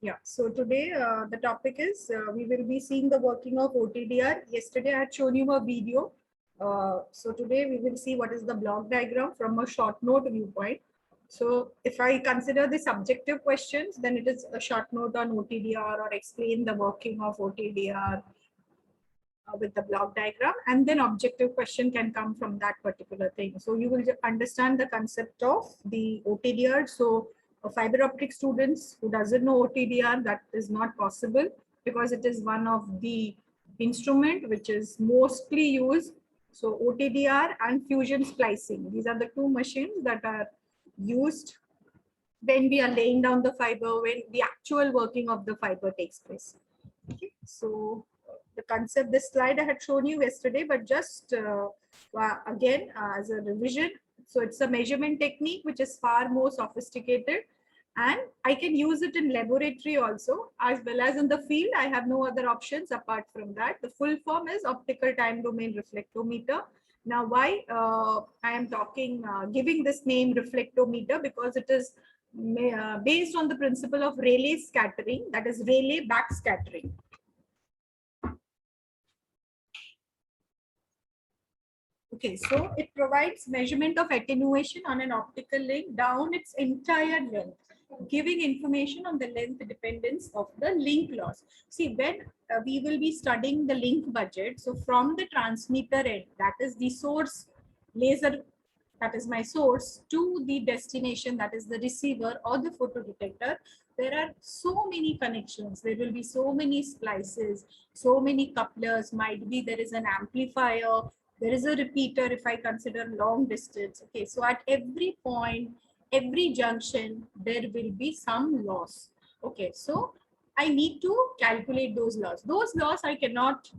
Yeah, so today the topic is we will be seeing the working of OTDR. Yesterday I had shown you a video. So today we will see what is the block diagram from a short note viewpoint. So if I consider the subjective questions, then it is a short note on OTDR or explain the working of OTDR with the block diagram, and then objective question can come from that particular thing. So you will understand the concept of the OTDR. So fiber optic students who doesn't know OTDR, that is not possible because it is one of the instrument which is mostly used. So OTDR and fusion splicing, these are the two machines that are used when we are laying down the fiber, when the actual working of the fiber takes place. Okay, so the concept, this slide I had shown you yesterday, but just again as a revision. So it's a measurement technique which is far more sophisticated, and I can use it in laboratory also as well as in the field. I have no other options apart from that. The full form is optical time domain reflectometer. Now, why I am talking, giving this name reflectometer, because it is based on the principle of Rayleigh scattering, that is Rayleigh backscattering. Okay, so it provides measurement of attenuation on an optical link down its entire length, giving information on the length dependence of the link loss. See, when we will be studying the link budget, so from the transmitter end, that is the source laser, that is my source, to the destination, that is the receiver or the photodetector, there are so many connections. There will be so many splices, so many couplers, might be there is an amplifier, there is a repeater if I consider long distance. Okay, so at every point, every junction, there will be some loss. Okay, so I need to calculate those loss. Those loss I cannot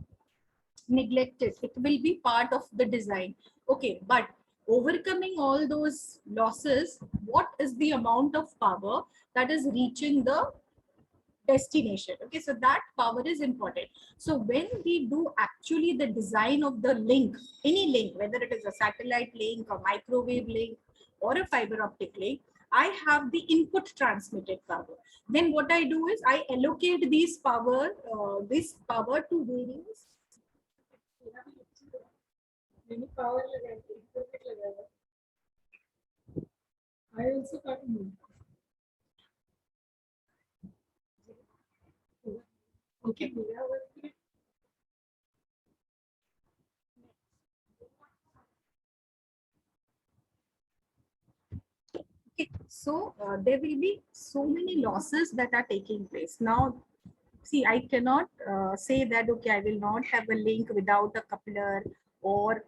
neglect it. It will be part of the design. Okay, but overcoming all those losses, what is the amount of power that is reaching the destination? Okay, so that power is important. So when we do actually the design of the link, any link, whether it is a satellite link, a microwave link, or a fiber optic link, I have the input transmitted power. Then what I do is I allocate this power to various power. I also can't move. Okay. Okay, so there will be so many losses that are taking place. Now, see, I cannot say that, okay, I will not have a link without a coupler or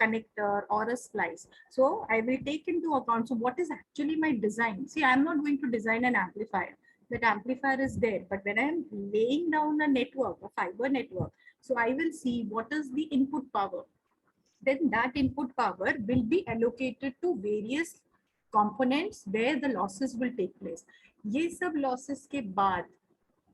connector or a splice. So I will take into account, so what is actually my design? See, I'm not going to design an amplifier. That amplifier is there, but when I'm laying down a network, a fiber network, so I will see what is the input power. Then that input power will be allocated to various components where the losses will take place. ये सब losses के बाद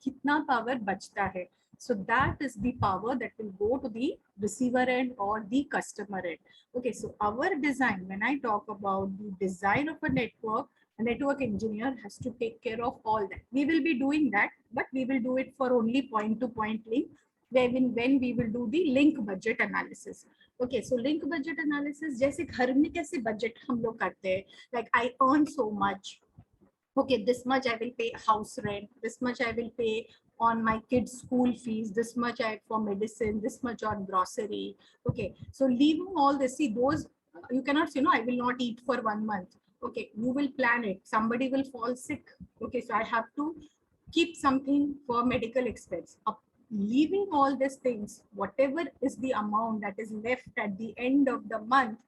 कितना power बचता है? So that is the power that will go to the receiver end or the customer end. Okay, so our design, when I talk about the design of a network engineer has to take care of all that. We will be doing that, but we will do it for only point-to-point link, when we will do the link budget analysis. Okay, so link budget analysis, जैसे घर में कैसे budget हम लोग करते हैं, like I earn so much, okay, this much I will pay house rent, this much I will pay on my kids school fees, this much I for medicine, this much on grocery. Okay, so leaving all this, see those, you cannot say, no, I will not eat for 1 month. Okay, you will plan it, somebody will fall sick. Okay, so I have to keep something for medical expense. Leaving all these things, whatever is the amount that is left at the end of the month,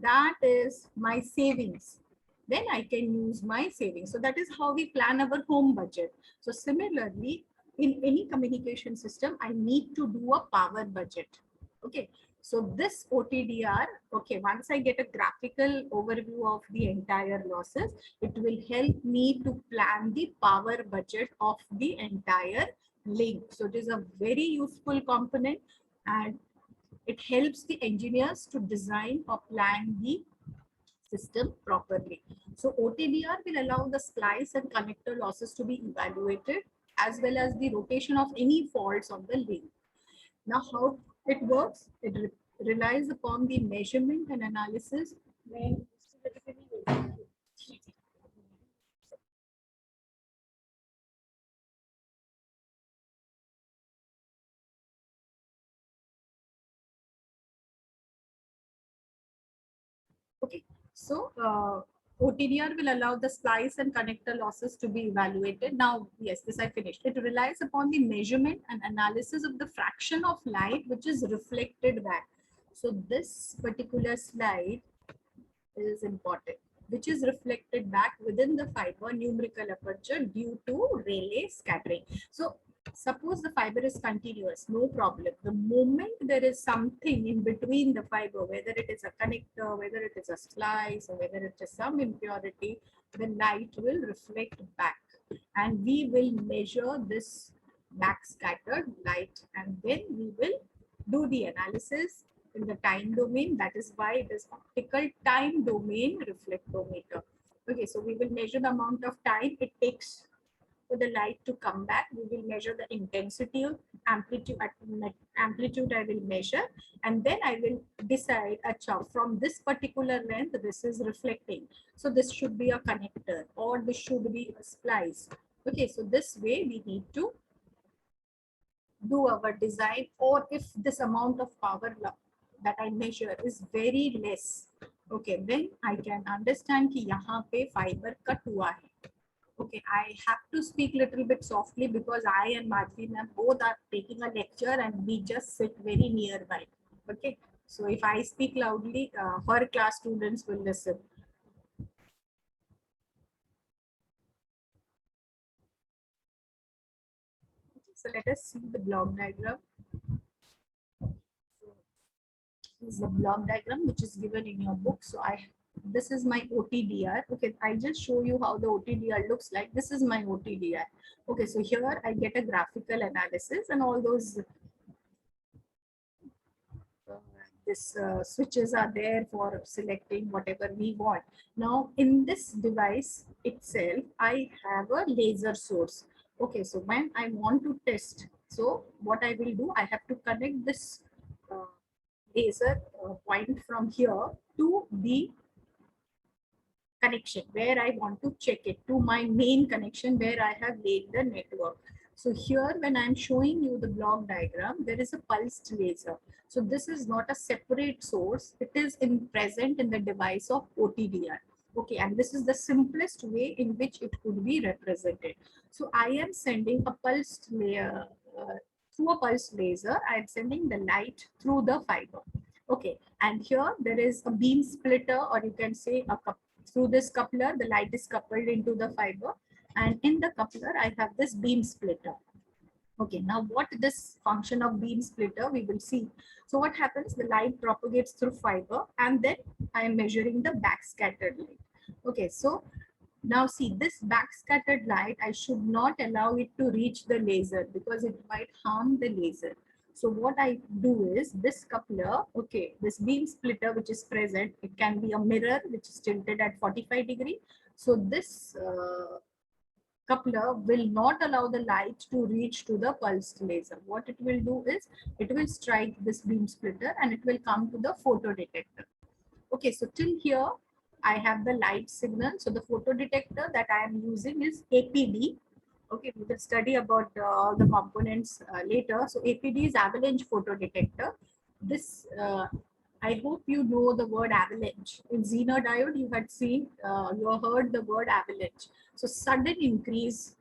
that is my savings. Then I can use my savings. So that is how we plan our home budget. So similarly, in any communication system, I need to do a power budget. Okay, so this OTDR, okay, once I get a graphical overview of the entire losses, it will help me to plan the power budget of the entire link. So it is a very useful component, and it helps the engineers to design or plan the system properly. So OTDR will allow the splice and connector losses to be evaluated as well as the rotation of any faults on the link. Now, how it works? It relies upon the measurement and analysis when okay. So OTDR will allow the splice and connector losses to be evaluated. Now, yes, this I finished. It relies upon the measurement and analysis of the fraction of light which is reflected back. So this particular slide is important, which is reflected back within the fiber numerical aperture due to Rayleigh scattering. So suppose the fiber is continuous, no problem. The moment there is something in between the fiber, whether it is a connector, whether it is a splice, or whether it is some impurity, the light will reflect back. And we will measure this backscattered light, and then we will do the analysis in the time domain. That is why it is optical time domain reflectometer. Okay, so we will measure the amount of time it takes for the light to come back. We will measure the intensity, amplitude I will measure, and then I will decide, achha, from this particular length, this is reflecting. So this should be a connector or this should be a splice. Okay, so this way we need to do our design, or if this amount of power that I measure is very less, okay, then I can understand कि यहाँ पे fiber cut हुआ है. Okay, I have to speak little bit softly because I and Madhvi ma'am both are taking a lecture and we just sit very nearby. Okay, so if I speak loudly, her class students will listen. So let us see the block diagram. This is the block diagram which is given in your book. So this is my OTDR. Okay, I just show you how the OTDR looks like. This is my OTDR. Okay, so here I get a graphical analysis and all those switches are there for selecting whatever we want. Now in this device itself, I have a laser source. Okay, so when I want to test, so what I will do, I have to connect this laser point from here to the connection where I want to check it, to my main connection where I have laid the network. So here when I'm showing you the block diagram, there is a pulsed laser. So this is not a separate source. It is present in the device of OTDR. Okay, and this is the simplest way in which it could be represented. So I am sending a pulsed layer through a pulsed laser. I am sending the light through the fiber. Okay, and here there is a beam splitter, or you can say a through this coupler, the light is coupled into the fiber, and in the coupler, I have this beam splitter. Okay, now what this function of beam splitter, we will see. So what happens, the light propagates through fiber, and then I am measuring the backscattered light. Okay, so now see this backscattered light, I should not allow it to reach the laser because it might harm the laser. So what I do is this coupler, okay, this beam splitter which is present, it can be a mirror which is tilted at 45 degree. So this coupler will not allow the light to reach to the pulsed laser. What it will do is it will strike this beam splitter and it will come to the photodetector. Okay, so till here I have the light signal. So the photodetector that I am using is APD. Okay, we will study about all the components later. So APD is avalanche photodetector. This I hope you know the word avalanche. In Zener diode, you had seen, you heard the word avalanche. So sudden increase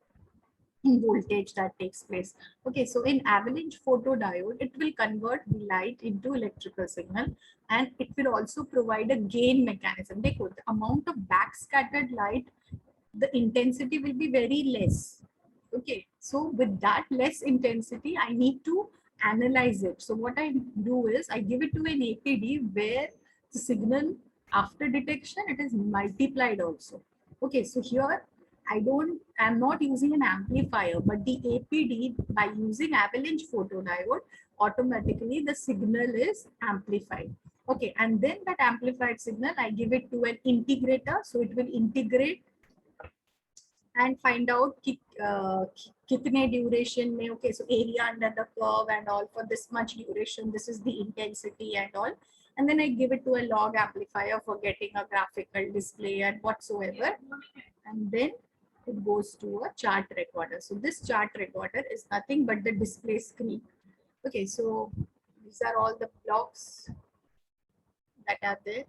in voltage that takes place. Okay, so in avalanche photodiode, it will convert the light into electrical signal, and it will also provide a gain mechanism. The amount of backscattered light, the intensity will be very less. Okay, so with that less intensity, I need to analyze it. So what I do is I give it to an APD where the signal after detection, it is multiplied also. Okay, so here I'm not using an amplifier, but the APD, by using avalanche photodiode, automatically the signal is amplified. Okay, and then that amplified signal, I give it to an integrator. So it will integrate and find out kitne duration mein, okay, so area under the curve and all for this much duration, this is the intensity and all. And then I give it to a log amplifier for getting a graphical display and whatsoever. And then it goes to a chart recorder. So this chart recorder is nothing but the display screen. Okay, so these are all the blocks that are there.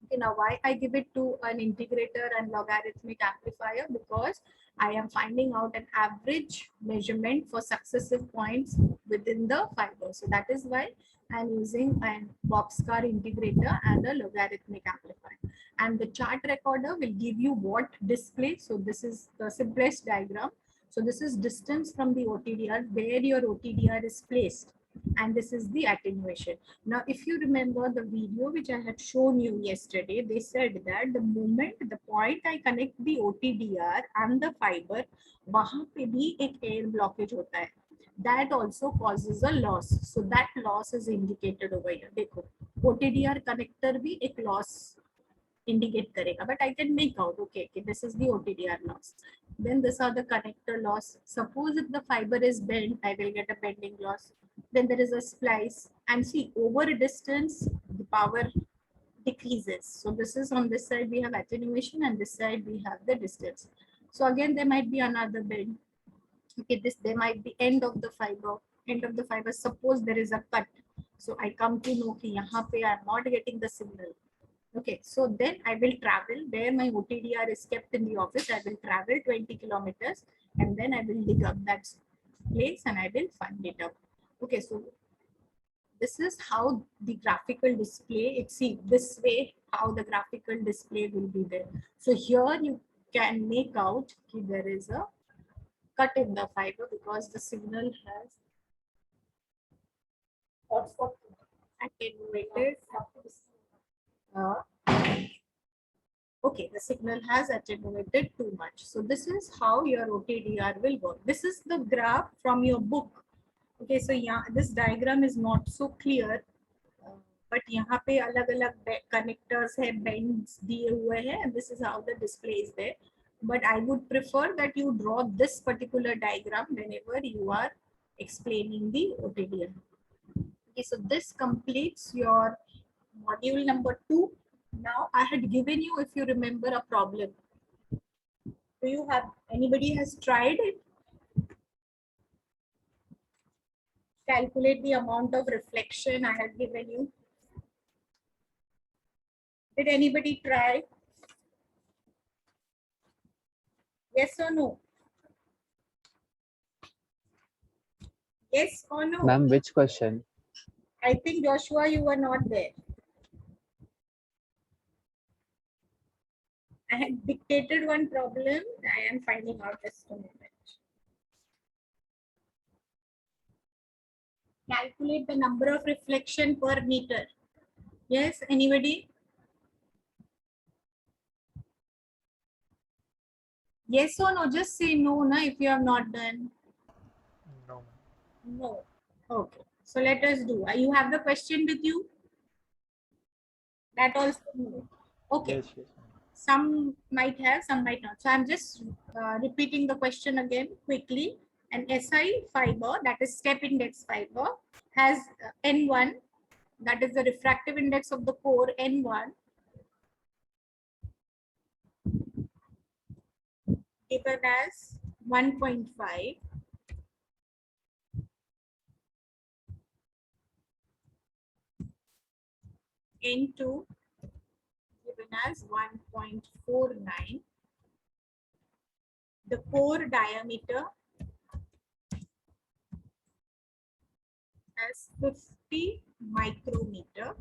Okay, now why I give it to an integrator and logarithmic amplifier? Because I am finding out an average measurement for successive points within the fiber. So that is why I'm using an boxcar integrator and a logarithmic amplifier. And the chart recorder will give you what display. So this is the simplest diagram. So this is distance from the OTDR, where your OTDR is placed. And this is the attenuation. Now, if you remember the video which I had shown you yesterday, they said that the moment, the point I connect the OTDR and the fiber, वहाँ पे भी एक air blockage होता है. That also causes a loss. So that loss is indicated over here. देखो, OTDR connector भी एक loss indicate करेगा, but I can make out, okay, this is the OTDR loss. Then these are the connector loss. Suppose if the fiber is bent, I will get a bending loss. Then there is a splice, and see, over a distance, the power decreases. So this is on this side we have attenuation, and this side we have the distance. So again, there might be another bend. Okay, there might be end of the fiber. End of the fiber. Suppose there is a cut. So I come to know कि यहाँ पे I am not getting the signal. Okay, so then I will travel where my OTDR is kept in the office. I will travel 20 kilometers and then I will dig up that place and I will find it out. Okay, so this is how the graphical display, see this way how the graphical display will be there. So here you can make out that there is a cut in the fiber because the signal has attenuated. Okay, the signal has attenuated too much. So this is how your OTDR will work. This is the graph from your book. Okay, so yeah, this diagram is not so clear, but यहाँ पे अलग-अलग connectors है, bends दिए हुए हैं, and this is how the display is there. But I would prefer that you draw this particular diagram whenever you are explaining the OTDR. Okay, so this completes your module number 2. Now I had given you, if you remember, a problem. Do you have, anybody has tried it? Calculate the amount of reflection I had given you. Did anybody try? Yes or no? Yes or no? Ma'am, which question? I think Joshua, you were not there. I had dictated one problem. I am finding out just a moment. Calculate the number of reflection per meter. Yes, anybody? Yes or no? Just say no, na, if you have not done. No. No. Okay. So let us do. You have the question with you? That also no. Okay. Yes, yes. Some might have, some might not. So I'm just repeating the question again quickly. An SI fiber, that is step index fiber, has N1, that is the refractive index of the core N1, given as 1.5. N2 given as 1.49. The core diameter as 50 micrometer.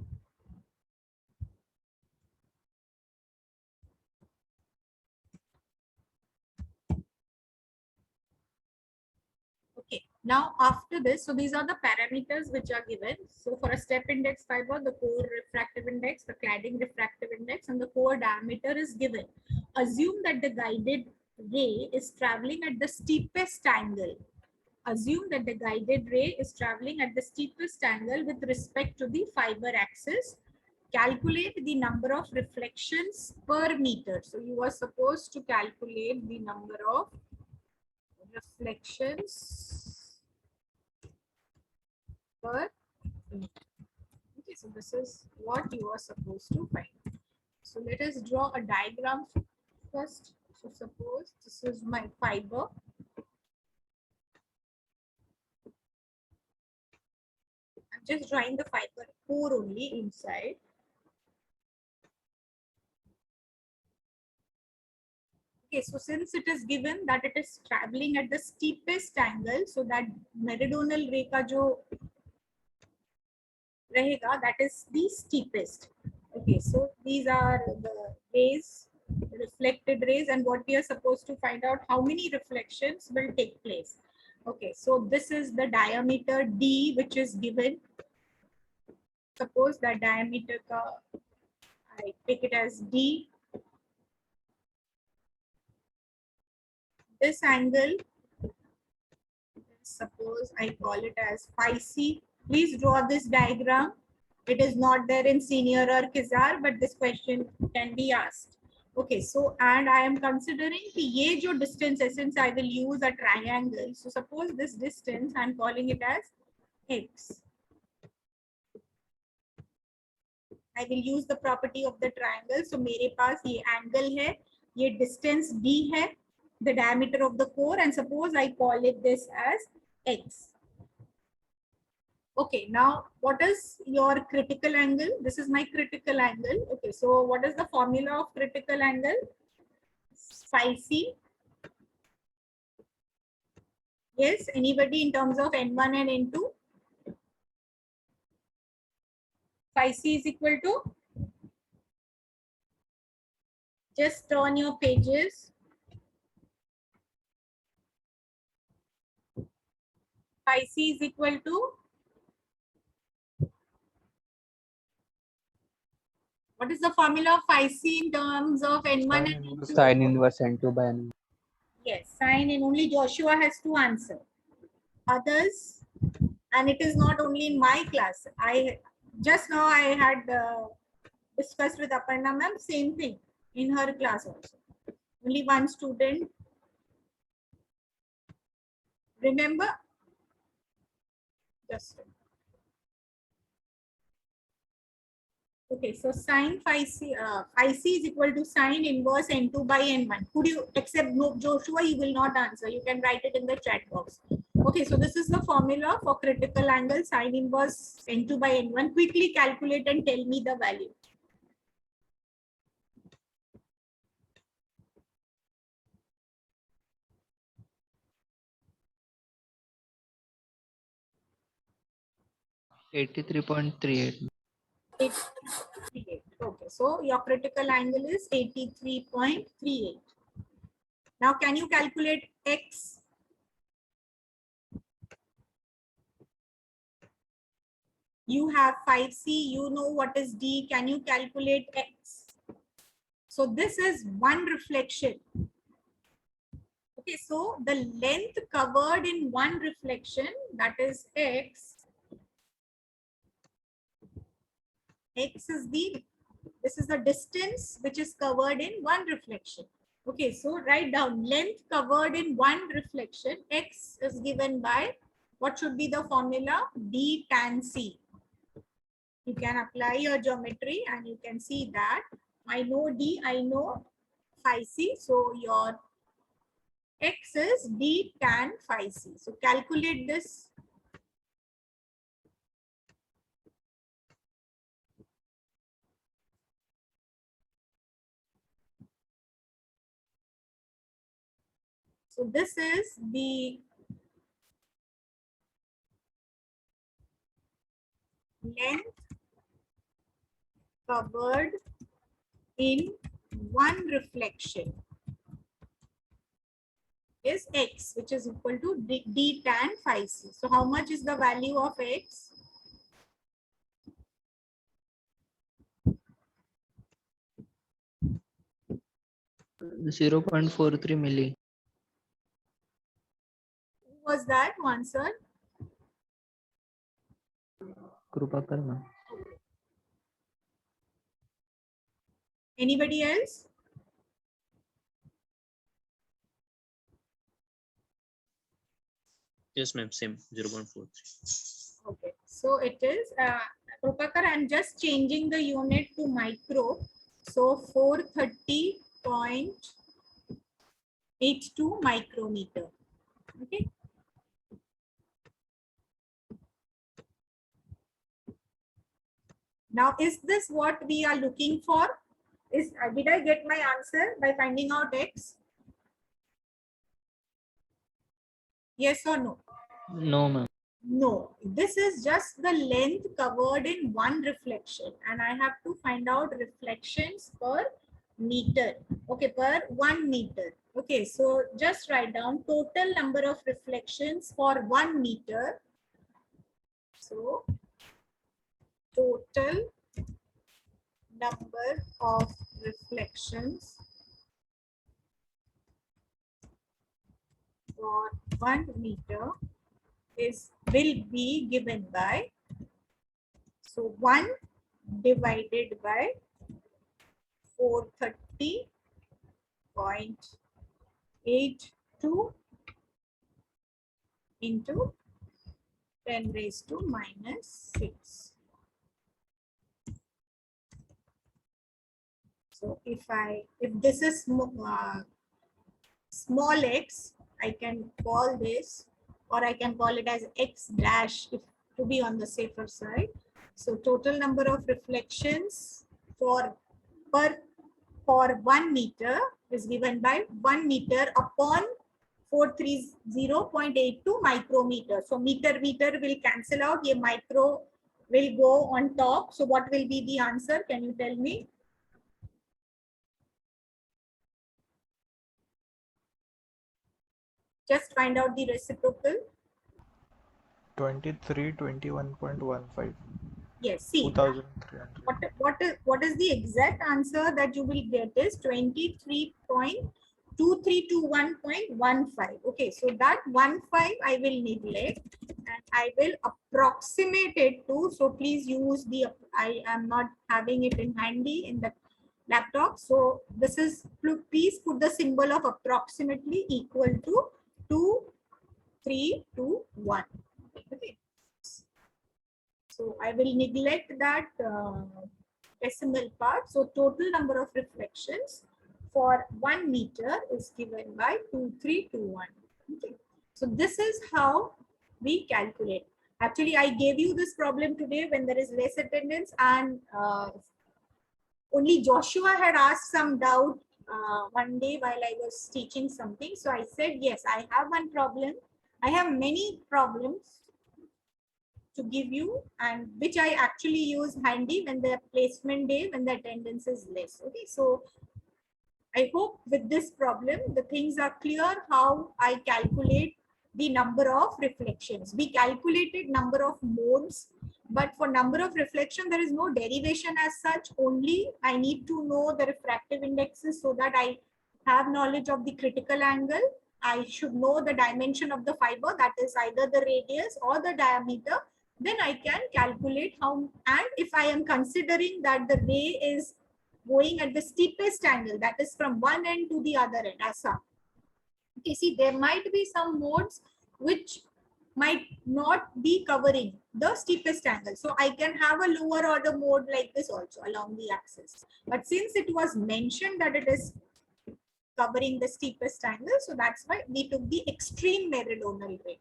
Okay, now after this, so these are the parameters which are given. So for a step index fiber, the core refractive index, the cladding refractive index, and the core diameter is given. Assume that the guided ray is traveling at the steepest angle. assume that the guided ray is traveling at the steepest angle with respect to the fiber axis. Calculate the number of reflections per meter. So you are supposed to calculate the number of reflections per meter. Okay, so this is what you are supposed to find. So let us draw a diagram first. So suppose this is my fiber. I'm just drawing the fiber core only inside. Okay, so since it is given that it is traveling at the steepest angle, so that meridional ray ka jo rahega, that is the steepest. Okay, so these are the rays, reflected rays, and what we are supposed to find out how many reflections will take place. Okay, so this is the diameter D which is given. Suppose that diameter ka, I take it as D. This angle, suppose I call it as phi C. Please draw this diagram. It is not there in senior or Kizar, but this question can be asked. Okay, so and I am considering the ye jo distance है, since I will use a triangle. So suppose this distance I am calling it as x. I will use the property of the triangle. So मेरे पास ये angle है, ये distance d है, the diameter of the core, and suppose I call it this as x. Okay, now what is your critical angle? This is my critical angle. Okay, so what is the formula of critical angle? Phi C. Yes, anybody in terms of N1 and N2? Phi C is equal to? Just turn your pages. Phi C is equal to? What is the formula of phi C in terms of N1 and N2? Sin inverse N2 by N1. Yes, sin, and only Joshua has to answer. Others, and it is not only in my class. I just now I had discussed with Aparna ma'am, same thing in her class also. Only one student. Remember? Just okay, so sin phi C is equal to sin inverse N2 by N1. Could you accept no, Joshua? You will not answer. You can write it in the chat box. Okay, so this is the formula for critical angle sin inverse N2 by N1. Quickly calculate and tell me the value. $83.38. Okay, so your critical angle is 83.38. Now, can you calculate x? You have 5c, you know what is d. Can you calculate x? So this is one reflection. Okay, so the length covered in one reflection, that is x. X is this is the distance which is covered in one reflection. Okay, so write down length covered in one reflection. X is given by, what should be the formula? D tan C. You can apply your geometry and you can see that I know D, I know phi C. So your X is D tan phi C. So calculate this. So this is the length covered in one reflection is x, which is equal to d tan phi c. So how much is the value of x? $0.43 milli. Who was that who answered? Krupakar ma'am. Anybody else? Yes, ma'am. Same 0.43. Okay, so it is Krupakar, I'm just changing the unit to micro. So 430.82 micrometer. Okay. Now, is this what we are looking for? Did I get my answer by finding out X? Yes or no? No ma'am. No, this is just the length covered in one reflection, and I have to find out reflections per meter. Okay, per 1 meter. Okay, so just write down total number of reflections for 1 meter. So total number of reflections for 1 meter will be given by, so 1 divided by 430.82 into 10 raised to minus 6. So if this is small x, I can call this, or I can call it as x dash if to be on the safer side. So total number of reflections for 1 meter is given by 1 meter upon 430.82 micrometer. So meter will cancel out, a micro will go on top. So what will be the answer? Can you tell me? Just find out the reciprocal. 2321.15. Yes, see, 2300. what is the exact answer that you will get is 23.2321.15. Okay, so that 15 I will neglect and I will approximate it to. So please use the, I am not having it in handy in the laptop. So this is, please put the symbol of approximately equal to 2321. Okay. So I will neglect that decimal part. So total number of reflections for 1 meter is given by 2321. Okay. So this is how we calculate. Actually, I gave you this problem today when there is less attendance, and only Joshua had asked some doubt one day while I was teaching something. So I said, yes, I have one problem. I have many problems to give you, and which I actually use handy when the placement day, when the attendance is less. Okay, so I hope with this problem, the things are clear how I calculate the number of reflections. We calculated number of modes, but for number of reflection, there is no derivation as such. Only I need to know the refractive indexes so that I have knowledge of the critical angle. I should know the dimension of the fiber, that is either the radius or the diameter. Then I can calculate how, and if I am considering that the ray is going at the steepest angle, that is from one end to the other end, asa. Okay, see, there might be some modes which might not be covering the steepest angle. So I can have a lower order mode like this also along the axis. But since it was mentioned that it is covering the steepest angle, so that's why we took the extreme meridional ray.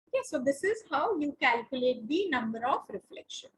Okay, so this is how you calculate the number of reflection.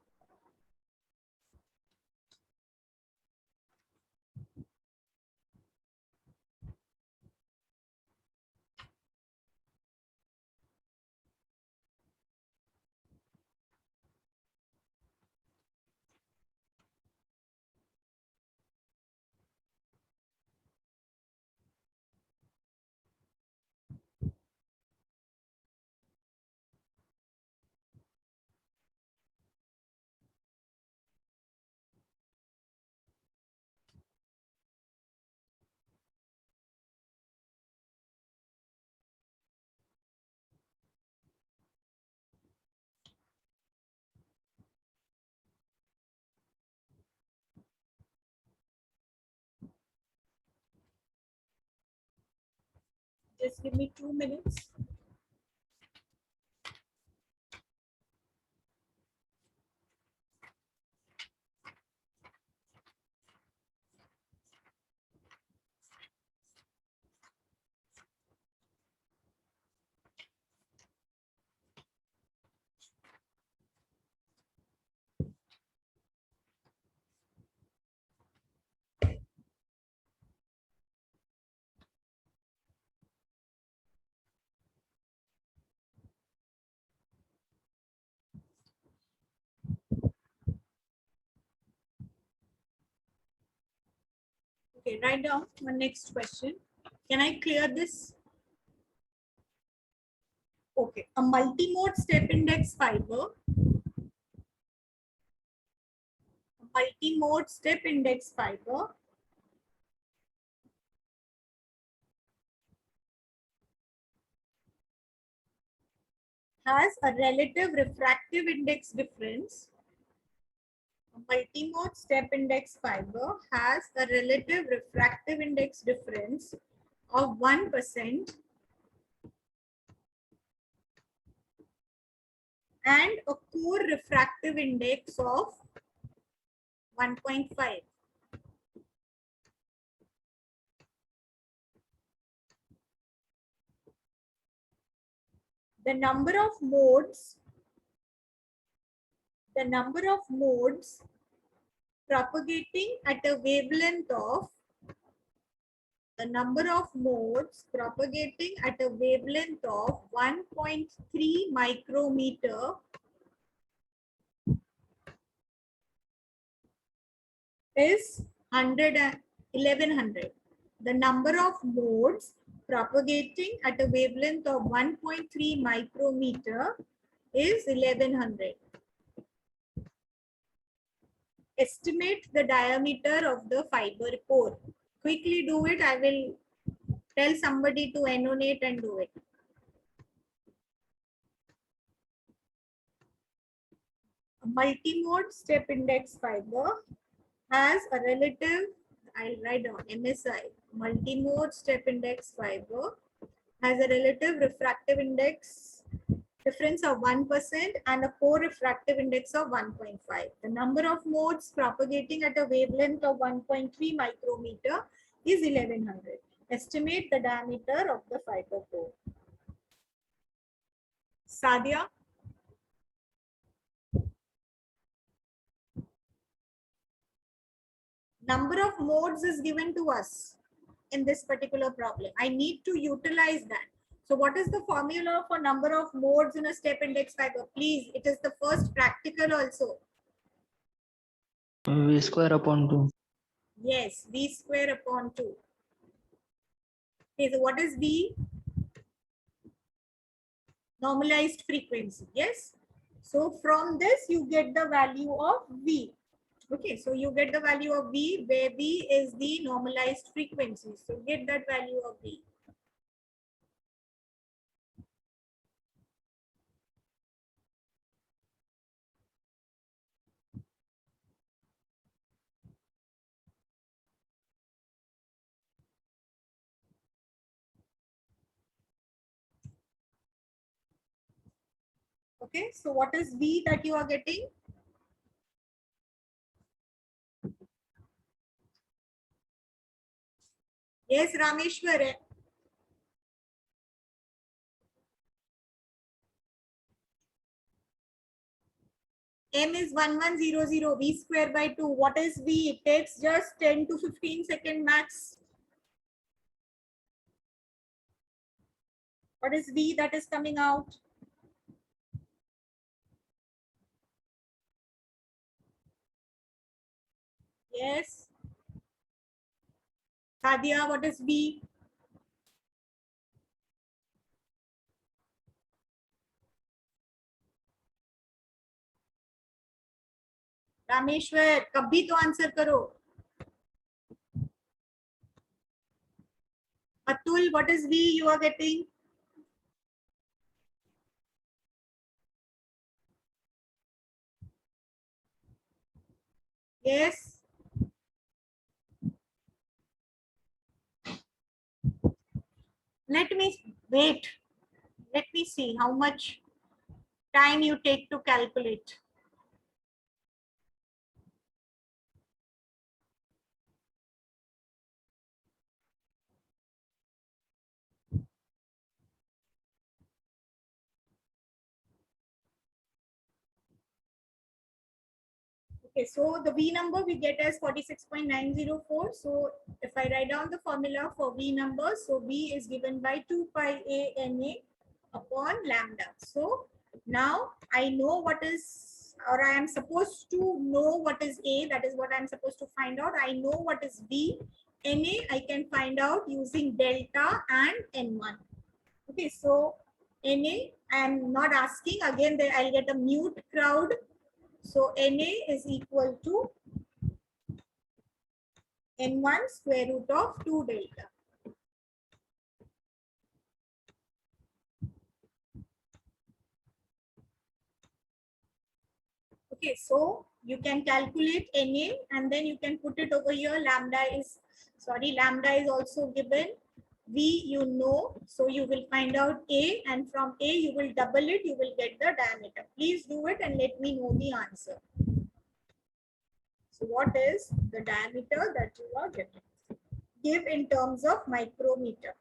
Just give me 2 minutes. Okay, write down my next question. Can I clear this? Okay, a multimode step index fiber. A multimode step index fiber has a relative refractive index difference. A multimode step index fiber has a relative refractive index difference of 1% and a core refractive index of 1.5. The number of modes propagating at a wavelength of the number of modes propagating at a wavelength of 1.3 micrometer is 1100. The number of modes propagating at a wavelength of 1.3 micrometer is 1100. Estimate the diameter of the fiber core. Quickly do it. I will tell somebody to annotate and do it. A multimode step index fiber has a relative, I'll write down MSI, multimode step index fiber has a relative refractive index difference of 1% and a core refractive index of 1.5. The number of modes propagating at a wavelength of 1.3 micrometer is 1100. Estimate the diameter of the fiber core. Sadia? Number of modes is given to us in this particular problem. I need to utilize that. So what is the formula for number of modes in a step index fiber? Please, it is the first practical also. V square upon 2. Yes, V square upon 2. Okay, so what is V? Normalized frequency, yes? So from this, you get the value of V. Okay, so you get the value of V, where V is the normalized frequency. So get that value of V. Okay, so what is V that you are getting? Yes, Rameshwar. M is 1100, V square by 2. What is V? It takes just 10 to 15 second max. What is V that is coming out? Yes. Sadia, what is V? Rameshwar कभी तो answer करो. Atul, what is V you are getting? Yes. Let me wait. Let me see how much time you take to calculate. Okay, so the V number we get as 46.904. So if I write down the formula for V number, so V is given by 2 pi a NA upon lambda. So now I know what is, or I am supposed to know what is A. That is what I am supposed to find out. I know what is V. NA I can find out using delta and N1. Okay, so NA I am not asking. Again, I'll get a mute crowd. So NA is equal to N1 square root of 2 delta. Okay, so you can calculate NA and then you can put it over here. Lambda is also given. V you know, so you will find out A, and from A you will double it, you will get the diameter. Please do it and let me know the answer. So what is the diameter that you are getting? Give in terms of micrometer.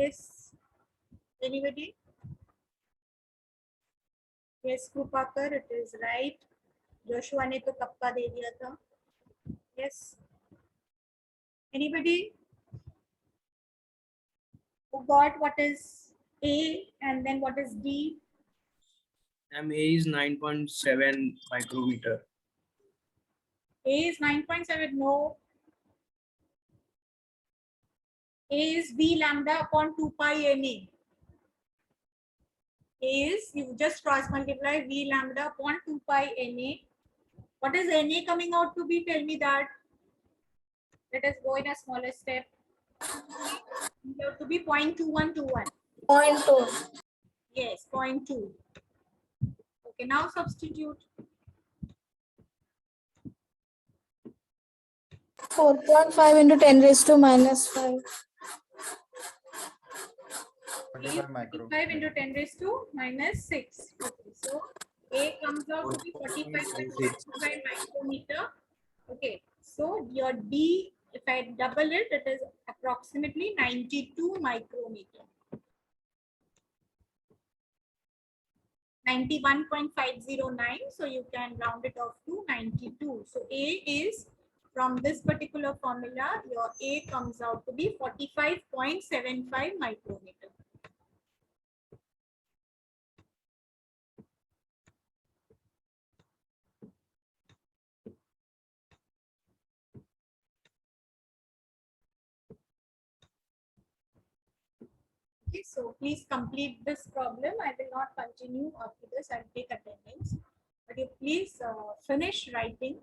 Yes, anybody? Yes, Krupakar, it is right. Joshua ने तो kappa दे दिया था. Yes. Anybody who got what is A and then what is D? MA is 9.7 micrometer. A is 9.7. No. A is V lambda upon 2 pi NA. A is, you just cross multiply V lambda upon 2 pi NA. What is NA coming out to be? Tell me that. Let us go in a smaller step. To be 0.2121. 0.2. Yes, 0.2. Okay, now substitute. 4.5 into 10 raised to minus 5. 25 micro. 5 into 10 raised to minus 6. Okay, so A comes out to be 45.65 micrometer. Okay, so your D, if I double it, it is approximately 92 micrometer. 91.509, so you can round it off to 92. So A is, from this particular formula, your A comes out to be 45.75 micrometer. Okay, so please complete this problem. I will not continue after this. I'll take attendance. But you please finish writing